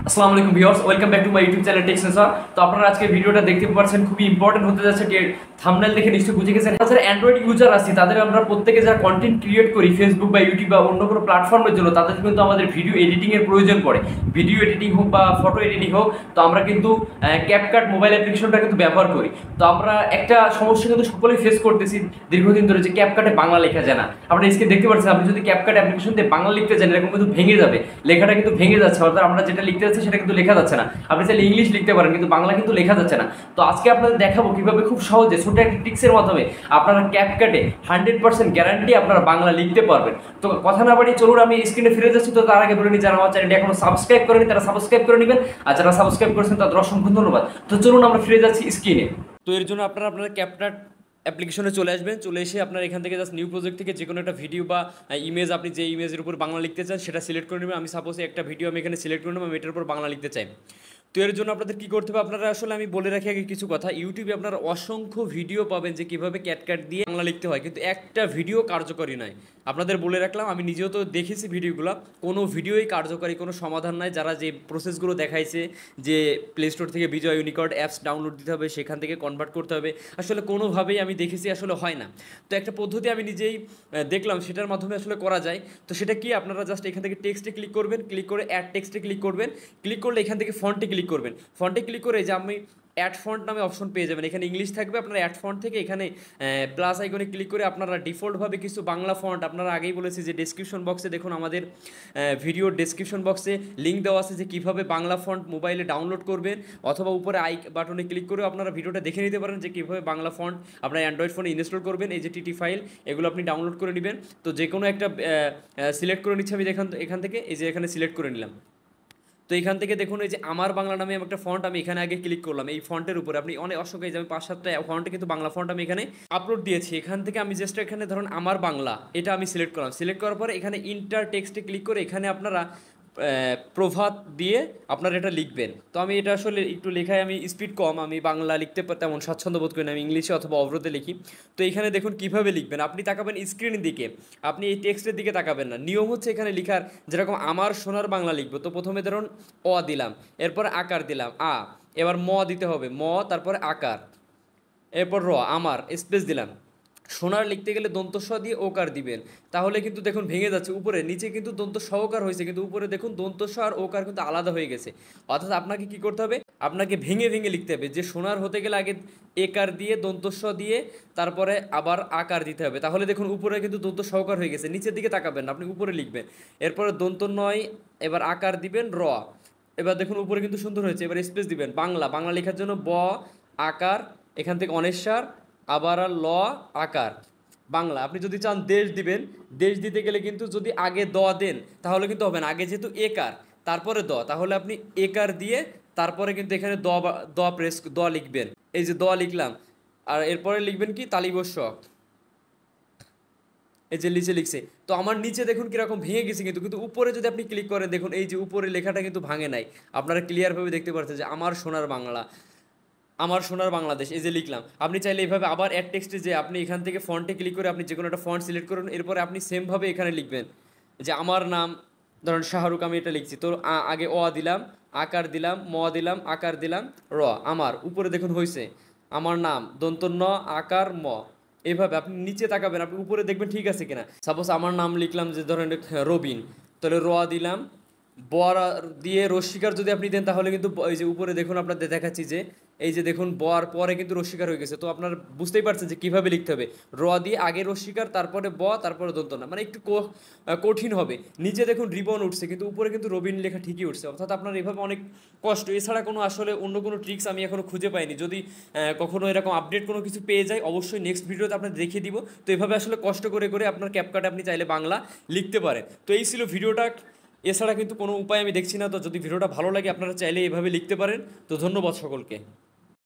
আসসালামু আলাইকুম viewers, welcome back to my YouTube channel tech sensor. তো আপনারা আজকে ভিডিওটা দেখতে পাচ্ছেন, খুবই ইম্পর্টেন্ট হতে যাচ্ছে। থাম্বনেল দেখে নিশ্চয়ই বুঝে গেছেন। যারা অ্যান্ড্রয়েড ইউজার আছি তাদের আমরা প্রত্যেকে যারা কন্টেন্ট ক্রিয়েট করি ফেসবুক বা ইউটিউব বা অন্য কোনো প্ল্যাটফর্মের জন্য, তাদের কিন্তু আমাদের ভিডিও এডিটিং এর প্রয়োজন পড়ে। ভিডিও এডিটিং হোক বা ফটো এডিটিং হোক, তো আমরা কিন্তু ক্যাপকাট মোবাইল অ্যাপ্লিকেশনটা কিন্তু ব্যবহার করি। তো আমরা একটা সমস্যা কিন্তু সকলেই ফেস করতেছি দীর্ঘদিন ধরে, যে ক্যাপকাটে বাংলা লেখা যায় না। আপনারা স্ক্রিনে দেখতে পাচ্ছেন, আপনি যদি ক্যাপকাট অ্যাপ্লিকেশন দিয়ে বাংলা লিখতে চান, এরকম কিন্তু ভেঙে যাবে, লেখাটা কিন্তু ভেঙে যাচ্ছে, অর্থাৎ আমরা যেটা লিখতে যাচ্ছি সেটা কিন্তু লেখা যাচ্ছে না। আপনি চাইলে ইংলিশ লিখতে পারেন, কিন্তু বাংলা কিন্তু লেখা যাচ্ছে না। তো আজকে আপনাদের দেখাবো কিভাবে খুব সহজে ছোট একটা ট্রিক্সের মাধ্যমে আপনারা ক্যাপকাটে 100% গ্যারান্টি আপনারা বাংলা লিখতে পারবেন। তো কথা না বাড়িয়ে চলুন আমি স্ক্রিনে ফিরে যাচ্ছি। তো তার আগে বলে নিই, যারা আমার চ্যানেলটি এখনো সাবস্ক্রাইব করেনি তারা সাবস্ক্রাইব করে নেবেন, আর যারা সাবস্ক্রাইব করেছেন তাদের অসংখ্য ধন্যবাদ। তো চলুন আমরা ফিরে যাচ্ছি স্ক্রিনে। তো এর জন্য আপনারা ক্যাপকাট অ্যাপ্লিকেশনে চলে আসবেন। চলে এসে আপনার এখান থেকে জাস্ট নিউ প্রজেক্ট থেকে যে কোনো একটা ভিডিও বা ইমেজ, আপনি যে ইমেজের উপর বাংলা লিখতে চান সেটা সিলেক্ট করে নেবেন। আমি সাপোজ একটা ভিডিও আমি এখানে সিলেক্ট করে নেব, আমি এটার উপর বাংলা লিখতে চাই। তো এর জন্য আপনাদের কী করতে হবে, আপনারা আসলে আমি বলে রাখি আগে কিছু কথা। ইউটিউবে আপনারা অসংখ্য ভিডিও পাবেন যে কীভাবে ক্যাটকাট দিয়ে বাংলা লিখতে হয়, কিন্তু একটা ভিডিও কার্যকরী নয়। আপনাদের বলে রাখলাম, আমি নিজেও তো দেখেছি ভিডিওগুলো, কোনো ভিডিওই কার্যকরী কোনো সমাধান নাই। যারা যে প্রসেসগুলো দেখাইছে, যে প্লে স্টোর থেকে বিজয় ইউনিকর্ড অ্যাপস ডাউনলোড দিতে হবে, সেখান থেকে কনভার্ট করতে হবে, আসলে কোনোভাবেই আমি দেখেছি আসলে হয় না। তো একটা পদ্ধতি আমি নিজেই দেখলাম, সেটার মাধ্যমে আসলে করা যায়। তো সেটা কি, আপনারা জাস্ট এখান থেকে টেক্সটে ক্লিক করবেন, ক্লিক করে অ্যাড টেক্সটে ক্লিক করবেন, ক্লিক করলে এখান থেকে ফন্টে ক্লিক করবেন। ফন্টে ক্লিক করে যে আমি অ্যাড ফন্ট নামে অপশন পেয়ে যাবেন, এখানে ইংলিশ থাকবে। আপনারা অ্যাড ফন্ট থেকে এখানে প্লাস আইকনে ক্লিক করে আপনারা ডিফল্টভাবে কিছু বাংলা ফন্ট, আপনারা আগেই বলেছি যে ডেসক্রিপশন বক্সে দেখুন, আমাদের ভিডিওর ডেসক্রিপশন বক্সে লিঙ্ক দেওয়া আছে যে কীভাবে বাংলা ফন্ট মোবাইলে ডাউনলোড করবেন, অথবা উপরে আই বাটনে ক্লিক করে আপনারা ভিডিওটা দেখে নিতে পারেন যে কীভাবে বাংলা ফন্ট আপনার অ্যান্ড্রয়েড ফোনে ইনস্টল করবেন। এই যে টিটি ফাইল, এগুলো আপনি ডাউনলোড করে নেবেন। তো যে কোনো একটা সিলেক্ট করে নিচ্ছি আমি এখান থেকে, এই যে এখানে সিলেক্ট করে নিলাম। তো এখান থেকে দেখুন, এই যে আমার বাংলা নামে একটা ফন্ট, আমি এখানে আগে ক্লিক করলাম। এই ফন্টের উপরে আপনি অনেক অসংখ্য, এই যে আমি 5-7টা ফন্টে কিন্তু বাংলা ফন্ট আমি এখানে আপলোড দিয়েছি। এখান থেকে আমি জাস্ট এখানে ধরুন আমার বাংলা, এটা আমি সিলেক্ট করলাম। সিলেক্ট করার পরে এখানে ইন্টার টেক্সটে ক্লিক করে এখানে আপনারা প্রভাত দিয়ে আপনারা এটা লিখবেন। তো আমি এটা আসলে একটু লেখায় আমি স্পিড কম, আমি বাংলা লিখতে তেমন স্বাচ্ছন্দ্য বোধ করি না, আমি ইংলিশে অথবা অবরোধে লিখি। তো এখানে দেখুন কিভাবে লিখবেন, আপনি তাকাবেন স্ক্রিনের দিকে, আপনি এই টেক্সটের দিকে তাকাবেন না। নিয়ম হচ্ছে এখানে লেখার, যেরকম আমার সোনার বাংলা লিখবো, তো প্রথমে ধরুন অ দিলাম, এরপর আকার দিলাম আ, এবার ম দিতে হবে ম, তারপরে আকার, এরপর র, আমার স্পেস দিলাম। সোনার লিখতে গেলে দন্ত স দিয়ে ওকার দিবেন, তাহলে কিন্তু দেখুন ভেঙে যাচ্ছে। উপরে নিচে কিন্তু দন্ত সহকার হয়েছে, কিন্তু উপরে দেখুন দন্ত স আর ওকার কিন্তু আলাদা হয়ে গেছে। অর্থাৎ আপনাকে কি করতে হবে, আপনাকে ভেঙে ভেঙে লিখতে হবে। যে সোনার হতে গেলে আগে একার দিয়ে দন্ত স দিয়ে তারপরে আবার আকার দিতে হবে, তাহলে দেখুন উপরে কিন্তু দন্ত সহকার হয়ে গেছে। নিচের দিকে তাকাবেন না, আপনি উপরে লিখবেন। এরপরে দন্ত নয়, এবার আকার দিবেন র, এবার দেখুন উপরে কিন্তু সুন্দর হয়েছে। এবার স্পেস দিবেন, বাংলা, বাংলা লেখার জন্য ব আকার, এখান থেকে অনেশ্বর, আবার আর ল আকার বাংলা। আপনি যদি চান দেশ দিবেন, দেশ দিতে গেলে কিন্তু যদি আগে দ দেন তাহলে কিন্তু হবে না, আগে যেহেতু একার তারপরে দ, তাহলে আপনি একার দিয়ে তারপরে কিন্তু এখানে দ প্রেস দ লিখবেন। এই যে দ লিখলাম, আর এরপরে লিখবেন কি তালিবস্য, এই যে নিচে লিখছে। তো আমার নিচে দেখুন কিরকম ভেঙে গেছে, কিন্তু কিন্তু উপরে যদি আপনি ক্লিক করেন দেখুন এই যে উপরে লেখাটা কিন্তু ভাঙে নাই। আপনারা ক্লিয়ারভাবে দেখতে পাচ্ছেন যে আমার সোনার বাংলা, আমার সোনার বাংলাদেশ, এই যে লিখলাম। আপনি চাইলে এইভাবে আবার অ্যাড টেক্সটে যে আপনি এখান থেকে ফন্টে ক্লিক করে আপনি যে কোনো একটা ফন্ট সিলেক্ট করুন, এরপরে আপনি সেমভাবে এখানে লিখবেন যে আমার নাম, ধরুন শাহরুখ, আমি এটা লিখছি। তো আগে অ দিলাম, আকার দিলাম, ম দিলাম, আকার দিলাম র, আমার, উপরে দেখুন হয়েছে আমার নাম দন্ত ন আকার ম। এইভাবে আপনি নিচে তাকাবেন, আপনি উপরে দেখবেন ঠিক আছে কিনা। সাপোজ আমার নাম লিখলাম যে ধরেন রবিন, তাহলে র দিলাম, বর দিয়ে রস্বীকার যদি আপনি দেন তাহলে কিন্তু এই যে উপরে দেখুন আপনাদের দেখাচ্ছি যে এই যে দেখুন বর পরে কিন্তু রস্বীকার হয়ে গেছে। তো আপনারা বুঝতেই পারছেন যে কীভাবে লিখতে হবে, র দিয়ে আগে রস্বীকার, তারপরে ব, তারপরে দন্ত না, মানে একটু কঠিন হবে। নিচে দেখুন রিবন উঠছে, কিন্তু উপরে কিন্তু রবিন লেখা ঠিকই উঠছে। অর্থাৎ আপনার এভাবে অনেক কষ্ট, এছাড়া কোনো আসলে অন্য কোনো ট্রিক্স আমি এখনও খুঁজে পাইনি। যদি কখনো এরকম আপডেট কোনো কিছু পেয়ে যায় অবশ্যই নেক্সট ভিডিওতে আপনার দেখিয়ে দিব। তো এভাবে আসলে কষ্ট করে করে আপনার ক্যাপকাটে আপনি চাইলে বাংলা লিখতে পারেন। তো এই ছিল ভিডিওটা, এছাড়া কিন্তু কোনো উপায় আমি দেখছি না। তো যদি ভিডিওটা ভালো লাগে আপনারা চাইলে এভাবে লিখতে পারেন। তো ধন্যবাদ সকলকে।